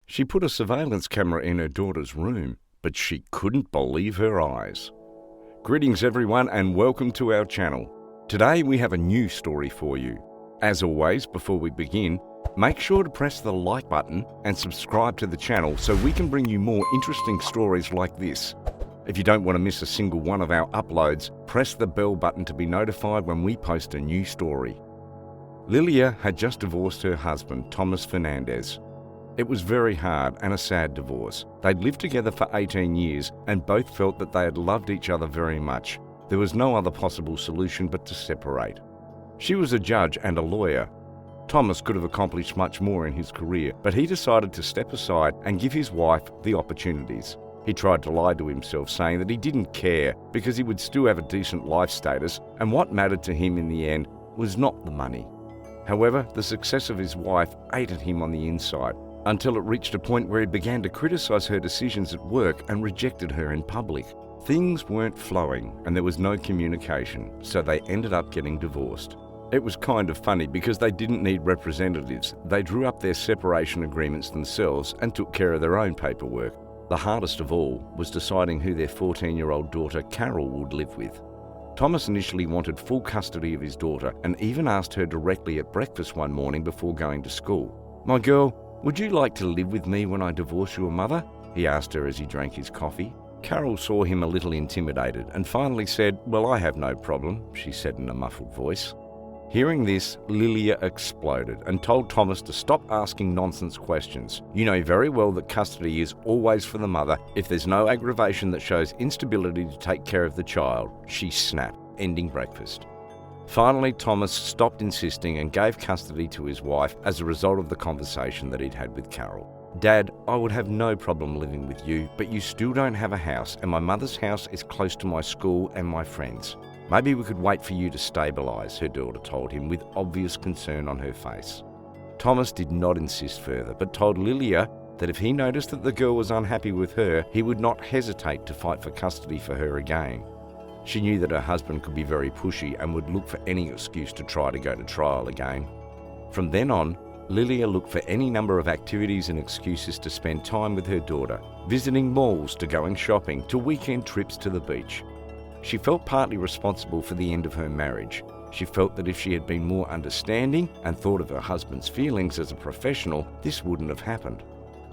She put a surveillance camera in her daughter's room, but she couldn't believe her eyes. Greetings everyone and welcome to our channel. Today we have a new story for you. As always, before we begin, make sure to press the like button and subscribe to the channel so we can bring you more interesting stories like this. If you don't want to miss a single one of our uploads, press the bell button to be notified when we post a new story. Lilia had just divorced her husband, Thomas Fernández. It was very hard and a sad divorce. They'd lived together for 18 years and both felt that they had loved each other very much. There was no other possible solution but to separate. She was a judge and a lawyer. Thomas could have accomplished much more in his career, but he decided to step aside and give his wife the opportunities. He tried to lie to himself, saying that he didn't care because he would still have a decent life status, and what mattered to him in the end was not the money. However, the success of his wife ate at him on the inside, until it reached a point where he began to criticize her decisions at work and rejected her in public. Things weren't flowing and there was no communication, so they ended up getting divorced. It was kind of funny because they didn't need representatives. They drew up their separation agreements themselves and took care of their own paperwork. The hardest of all was deciding who their 14-year-old daughter Carol would live with. Thomas initially wanted full custody of his daughter and even asked her directly at breakfast one morning before going to school. "My girl, would you like to live with me when I divorce your mother?" he asked her as he drank his coffee. Carol saw him a little intimidated and finally said, "Well, I have no problem," she said in a muffled voice. Hearing this, Lilia exploded and told Thomas to stop asking nonsense questions. "You know very well that custody is always for the mother if there's no aggravation that shows instability to take care of the child," she snapped, ending breakfast. Finally, Thomas stopped insisting and gave custody to his wife as a result of the conversation that he'd had with Carol. "Dad, I would have no problem living with you, but you still don't have a house and my mother's house is close to my school and my friends. Maybe we could wait for you to stabilise," her daughter told him with obvious concern on her face. Thomas did not insist further, but told Lilia that if he noticed that the girl was unhappy with her, he would not hesitate to fight for custody for her again. She knew that her husband could be very pushy and would look for any excuse to try to go to trial again. From then on, Lilia looked for any number of activities and excuses to spend time with her daughter, visiting malls to going shopping to weekend trips to the beach. She felt partly responsible for the end of her marriage. She felt that if she had been more understanding and thought of her husband's feelings as a professional, this wouldn't have happened.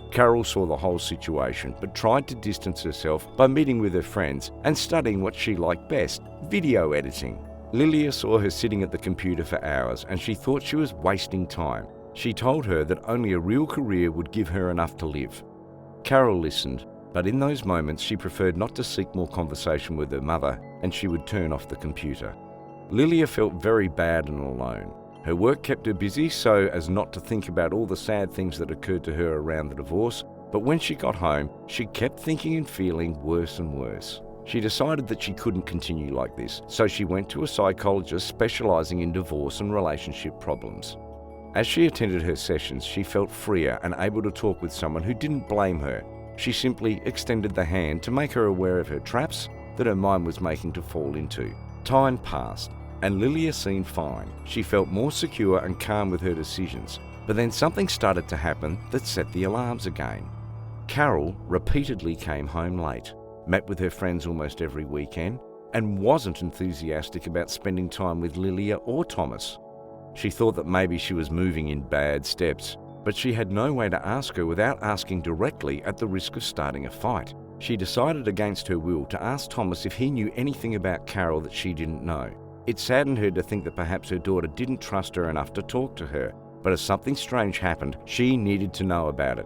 Carol saw the whole situation, but tried to distance herself by meeting with her friends and studying what she liked best, video editing. Lilia saw her sitting at the computer for hours and she thought she was wasting time. She told her that only a real career would give her enough to live. Carol listened, but in those moments she preferred not to seek more conversation with her mother and she would turn off the computer. Lilia felt very bad and alone. Her work kept her busy so as not to think about all the sad things that occurred to her around the divorce, but when she got home, she kept thinking and feeling worse and worse. She decided that she couldn't continue like this, so she went to a psychologist specialising in divorce and relationship problems. As she attended her sessions, she felt freer and able to talk with someone who didn't blame her. She simply extended the hand to make her aware of her traps that her mind was making to fall into. Time passed, and Lilia seemed fine. She felt more secure and calm with her decisions, but then something started to happen that set the alarms again. Carol repeatedly came home late, met with her friends almost every weekend, and wasn't enthusiastic about spending time with Lilia or Thomas. She thought that maybe she was moving in bad steps, but she had no way to ask her without asking directly at the risk of starting a fight. She decided against her will to ask Thomas if he knew anything about Carol that she didn't know. It saddened her to think that perhaps her daughter didn't trust her enough to talk to her, but as something strange happened, she needed to know about it.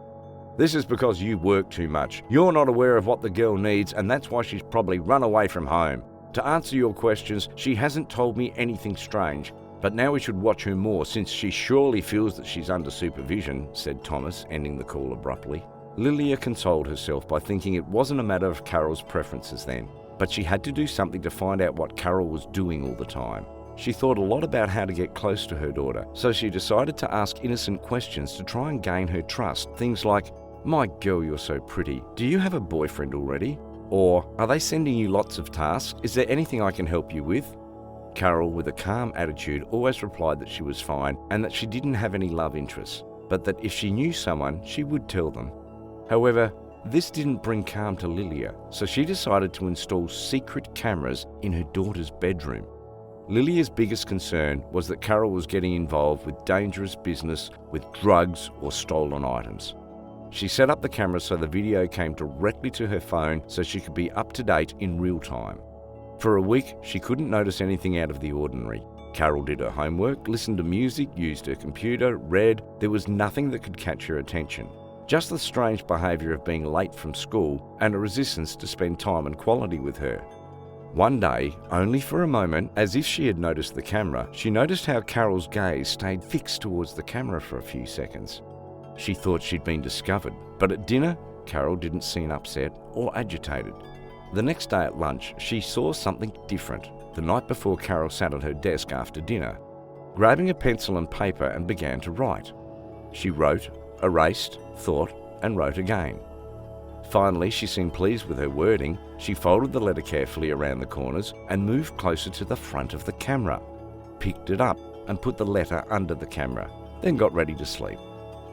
"This is because you work too much. You're not aware of what the girl needs and that's why she's probably run away from home. To answer your questions, she hasn't told me anything strange, but now we should watch her more since she surely feels that she's under supervision," said Thomas, ending the call abruptly. Lilia consoled herself by thinking it wasn't a matter of Carol's preferences then, but she had to do something to find out what Carol was doing all the time. She thought a lot about how to get close to her daughter, so she decided to ask innocent questions to try and gain her trust. Things like, "My girl, you're so pretty. Do you have a boyfriend already?" Or, "Are they sending you lots of tasks? Is there anything I can help you with?" Carol, with a calm attitude, always replied that she was fine and that she didn't have any love interests. but that if she knew someone, she would tell them. However, this didn't bring calm to Lilia, so she decided to install secret cameras in her daughter's bedroom. Lilia's biggest concern was that Carol was getting involved with dangerous business with drugs or stolen items. She set up the camera so the video came directly to her phone so she could be up to date in real time. For a week, she couldn't notice anything out of the ordinary. Carol did her homework, listened to music, used her computer, read. There was nothing that could catch her attention. Just the strange behaviour of being late from school and a resistance to spend time and quality with her. One day, only for a moment, as if she had noticed the camera, she noticed how Carol's gaze stayed fixed towards the camera for a few seconds. She thought she'd been discovered, but at dinner, Carol didn't seem upset or agitated. The next day at lunch, she saw something different. The night before, Carol sat at her desk after dinner, grabbing a pencil and paper and began to write. She wrote, erased, thought, and wrote again. Finally, she seemed pleased with her wording. She folded the letter carefully around the corners and moved closer to the front of the camera, picked it up and put the letter under the camera, then got ready to sleep.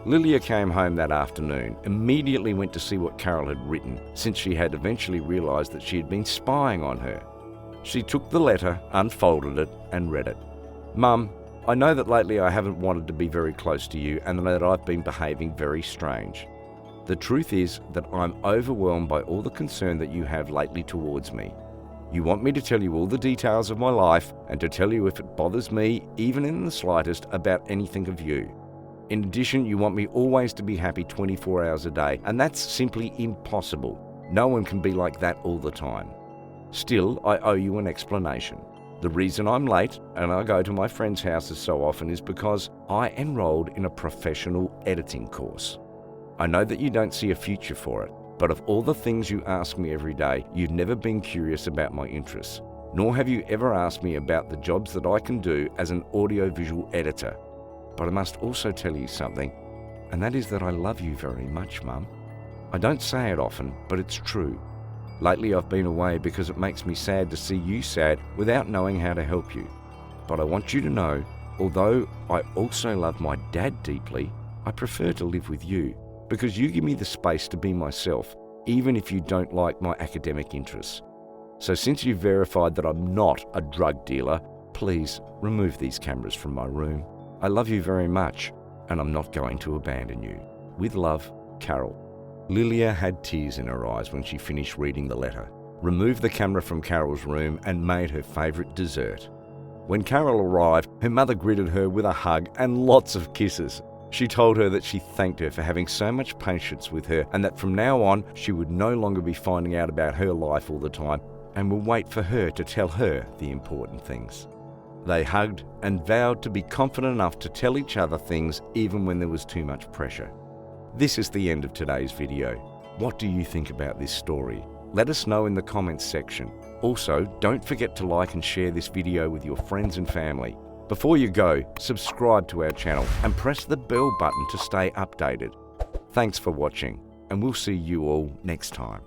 Lilia came home that afternoon, immediately went to see what Carol had written, since she had eventually realised that she had been spying on her. She took the letter, unfolded it, and read it. "Mum, I know that lately I haven't wanted to be very close to you and that I've been behaving very strange. The truth is that I'm overwhelmed by all the concern that you have lately towards me. You want me to tell you all the details of my life and to tell you if it bothers me, even in the slightest, about anything of you. In addition, you want me always to be happy 24 hours a day, and that's simply impossible. No one can be like that all the time. Still, I owe you an explanation. The reason I'm late and I go to my friends' houses so often is because I enrolled in a professional editing course. I know that you don't see a future for it, but of all the things you ask me every day, you've never been curious about my interests, nor have you ever asked me about the jobs that I can do as an audiovisual editor. But I must also tell you something, and that is that I love you very much, Mum. I don't say it often, but it's true. Lately I've been away because it makes me sad to see you sad without knowing how to help you. But I want you to know, although I also love my dad deeply, I prefer to live with you because you give me the space to be myself, even if you don't like my academic interests. So since you've verified that I'm not a drug dealer, please remove these cameras from my room. I love you very much, and I'm not going to abandon you. With love, Carol." Lilia had tears in her eyes when she finished reading the letter, removed the camera from Carol's room, and made her favourite dessert. When Carol arrived, her mother greeted her with a hug and lots of kisses. She told her that she thanked her for having so much patience with her and that from now on she would no longer be finding out about her life all the time and would wait for her to tell her the important things. They hugged and vowed to be confident enough to tell each other things even when there was too much pressure. This is the end of today's video. What do you think about this story? Let us know in the comments section. Also, don't forget to like and share this video with your friends and family. Before you go, subscribe to our channel and press the bell button to stay updated. Thanks for watching, and we'll see you all next time.